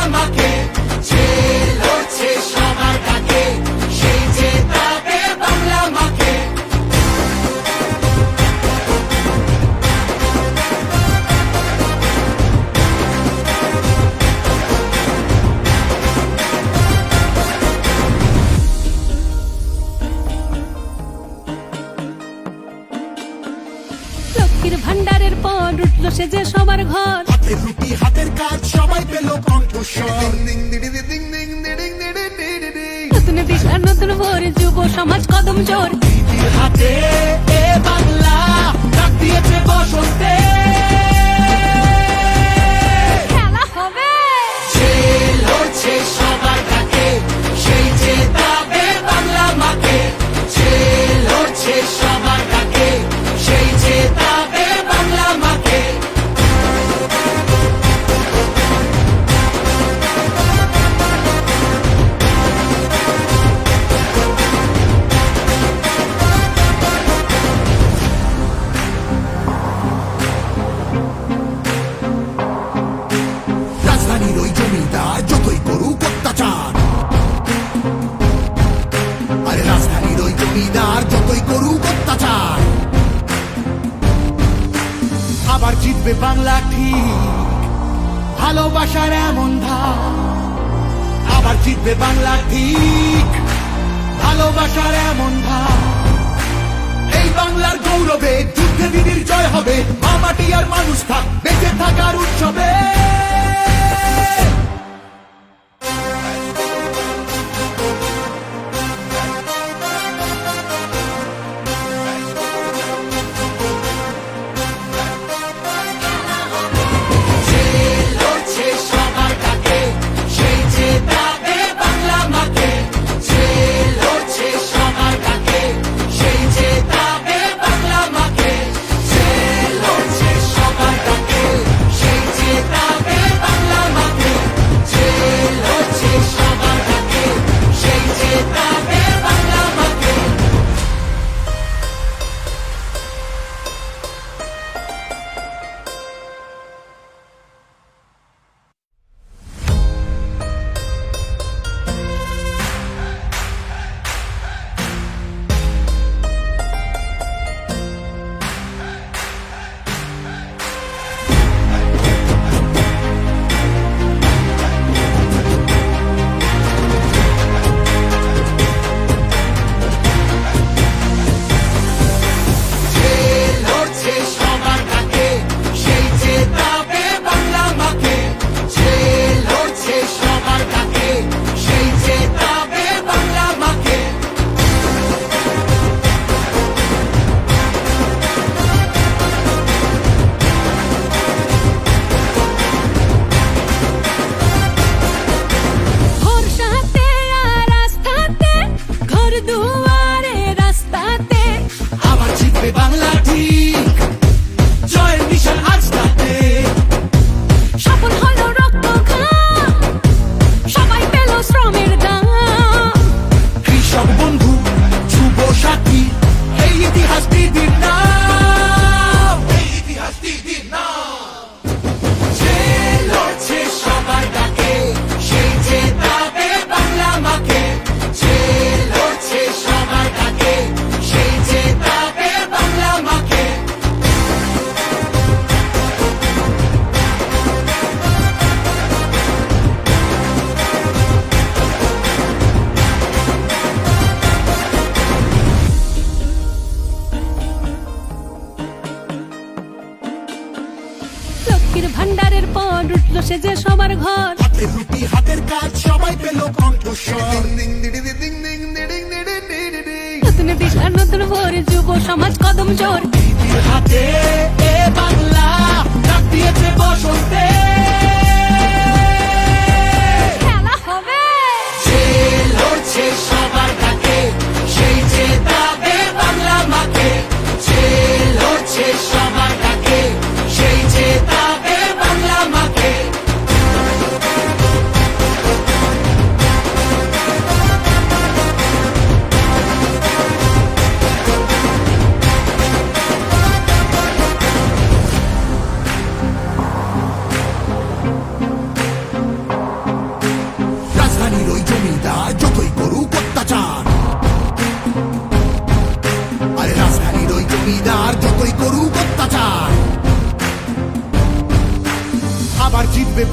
বাংলা মাকে, যে লড়ছে সবার ডাকে, সেই জেতাবে বাংলা মাকে। লক্ষ্মীর ভান্ডারের পর উঠলো সে যে সবার ঘর, হাতের রুটি হাতের কাজ সবাই পেল কণ্ঠস্বর। নতুন দিশা নতুন ভোর, যুব সমাজ কদম জোর। দিদির হাতে এ বাংলা ডাক দিয়েছে বসন্তে, খেলা হবে যে লড়ছে সবার ডাকে, সেই জেতাবে বাংলা মাকে, যে লড়ছে সবার ডাকে, সেই জেতাবে বাংলা মাকে। রাজধানীর ওই জমিদার যতই করুক অত্যাচার, আরে রাজধানীর ওই জমিদার যতই করুক অত্যাচার, আবার জিতবে বাংলা ঠিক, ভালোবাসার এমন ধার। আবার জিতবে বাংলা ঠিক, ভালোবাসার এমন ধার। এই বাংলার গৌরবে যুদ্ধে দিদির জয় হবে, মা মাটি আর মানুষ থাক বেঁচে থাকার উৎসবে। যে লড়ছে সবার ডাকে, সেই জেতাবে বাংলা মাকে, যে লড়ছে সবার ডাকে, সেই জেতাবে বাংলা মাকে, যে লড়ছে সবার ডাকে, সেই জেতাবে বাংলা মাকে, যে লড়ছে সবার ডাকে, সেই জেতাবে বাংলা মাকে। যে লড়ছে সবার ডাকে, সেই জেতাবে বাংলা মাকে, যে লড়ছে সবার ডাকে, সেই জেতাবে বাংলা মাকে। ভরসাতে আর আস্থাতে, ঘর দুয়ারে রাস্তাতে। আবার জিতবে বাংলা ঠিক, জয়ের নিশান আজ তাতে। সফল হলো রক্ত ঘাম, সবাই পেল শ্রমের দাম। কৃষক বন্ধু যুব সাথী, এই ইতিহাস দিদির নাম, এই ইতিহাস দিদির নাম। যে লড়ছে সবার ডাকে, সেই জেতাবে বাংলা মাকে, যে লড়ছে সবার ডাকে, সেই জেতাবে বাংলা মাকে। লক্ষ্মীর ভান্ডারের পর উঠলো সে যে সবার ঘর, হাতের রুটি হাতের কাজ সবাই পেল কণ্ঠস্বর। নতুন দিশা নতুন ভোর, যুব সমাজ কদম জোর। দিদির হাতে এ বাংলা ডাক দিয়েছে বসন্তে, খেলা হবে যে লড়ছে সবার ডাকে, সেই জেতাবে বাংলা মাকে, যে লড়ছে সবার ডাকে, সেই জেতাবে বাংলা মাকে।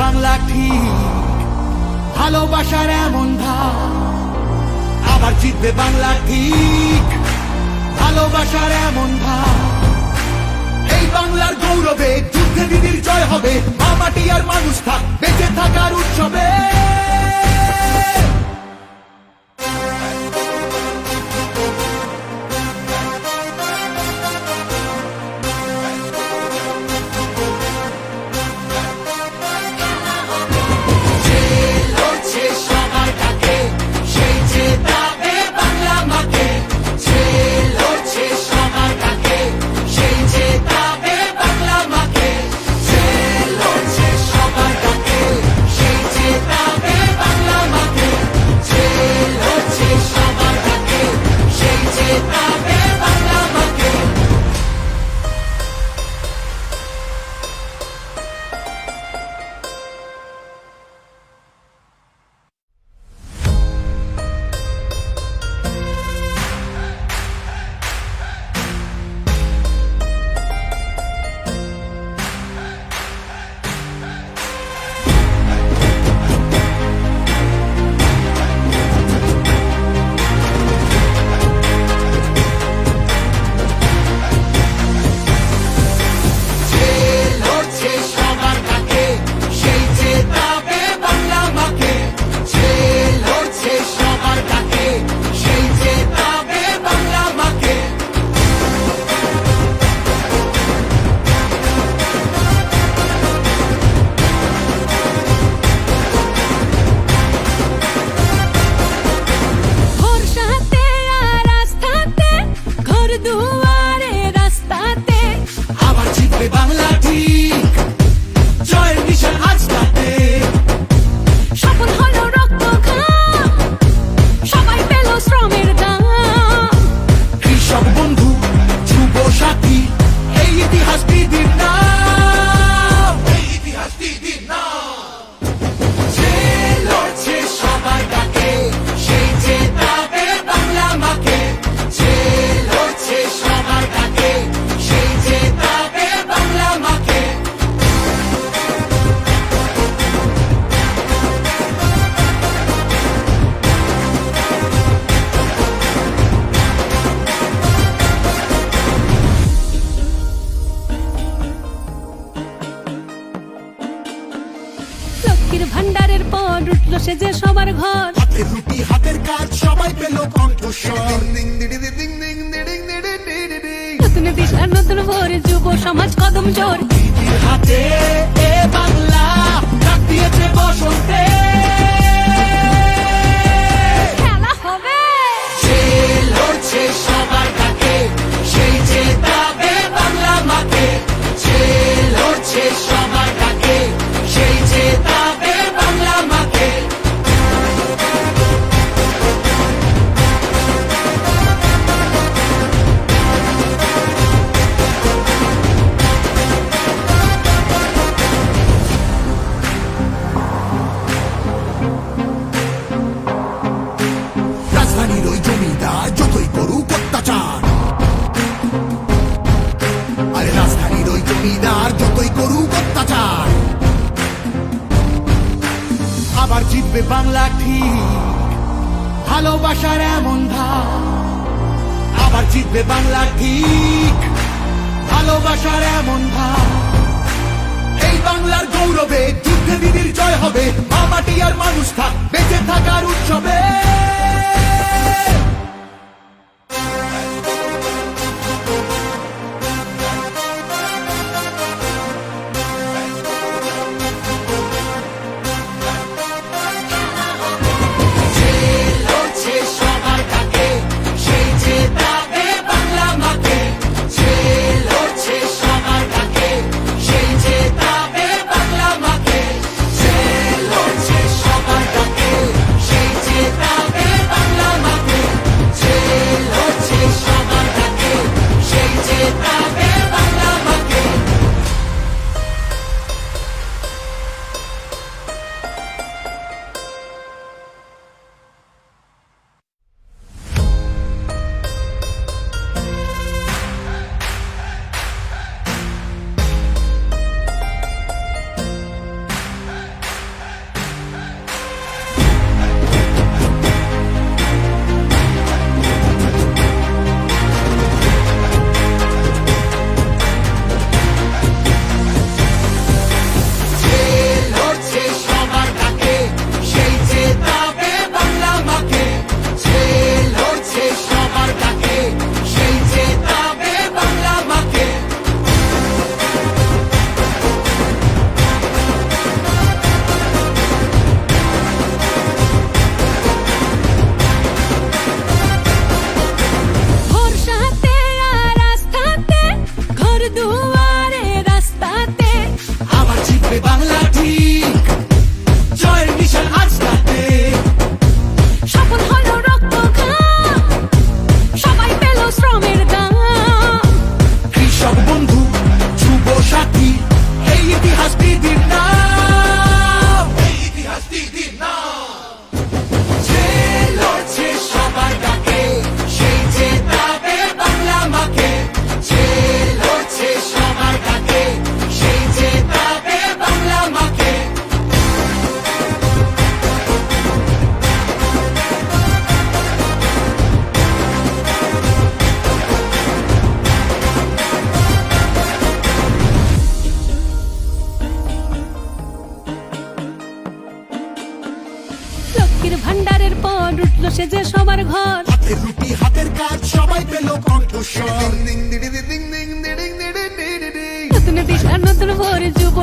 বাংলা ঠিক, ভালোবাসার এমন ধার। আবার জিতবে বাংলা ঠিক, ভালোবাসার এমন ধার। এই বাংলার গৌরবে যুদ্ধে দিদির জয় হবে, মা মাটি আর মানুষ থাক বেঁচে থাকার উৎসবে। দুয়ারে রাস্তাতে আবার জিতবে বাংলা ঠিক, জয়ের নিশান আজ তাতে। সফল হলো রক্ত ঘাম, সবাই পেল শ্রমের দাম। কৃষক বন্ধু, যুব সাথী, এই ইতিহাস দিদির নাম, এই ইতিহাস দিদির নাম। যে লড়ছে সবার ডাকে, সেই জেতাবে বাংলা মাকে। যে লড়ছে সবার ডাকে, সেই জেতাবে বাংলা মাকে। লক্ষ্মীর ভান্ডারের পর উঠল সে যে সবার ঘর। হাতের রুটি হাতের কাজ সবাই পেল কণ্ঠস্বর। নতুন দিশা নতুন ভোর, যুব সমাজ কদম জোর। দিদির হাতে এ বাংলা ডাক দিয়েছে বসন্তে। খেলা হবে যে লড়ছে সবার ডাকে, সেই জেতাবে বাংলা মাকে। যে লড়ছে সবার ডাকে, সেই জেতাবে বাংলা মাকে। রাজধানীর ওই জমিদার যতই করুক অত্যাচার, আরে রাজধানীর ওই জমিদার যতই করুক অত্যাচার। আবার জিতবে বাংলা ঠিক, ভালোবাসার এমন ধার। আবার জিতবে বাংলা ঠিক, ভালোবাসার এমন ধার। এই বাংলার গৌরবে যুদ্ধে দিদির জয় হবে, মা মাটি আর মানুষ থাক বেঁচে থাকার উৎসবে। যে লড়ছে সবার ডাকে, সেই জেতাবে বাংলা মাকে। যে লড়ছে সবার ডাকে, সেই জেতাবে বাংলা মাকে। যে পর উঠলো সে যে সবার ঘর। হাতের রুটি হাতের কাজ সবাই পেল কণ্ঠস্বর। নতুন দিশা নতুন ভোর যুব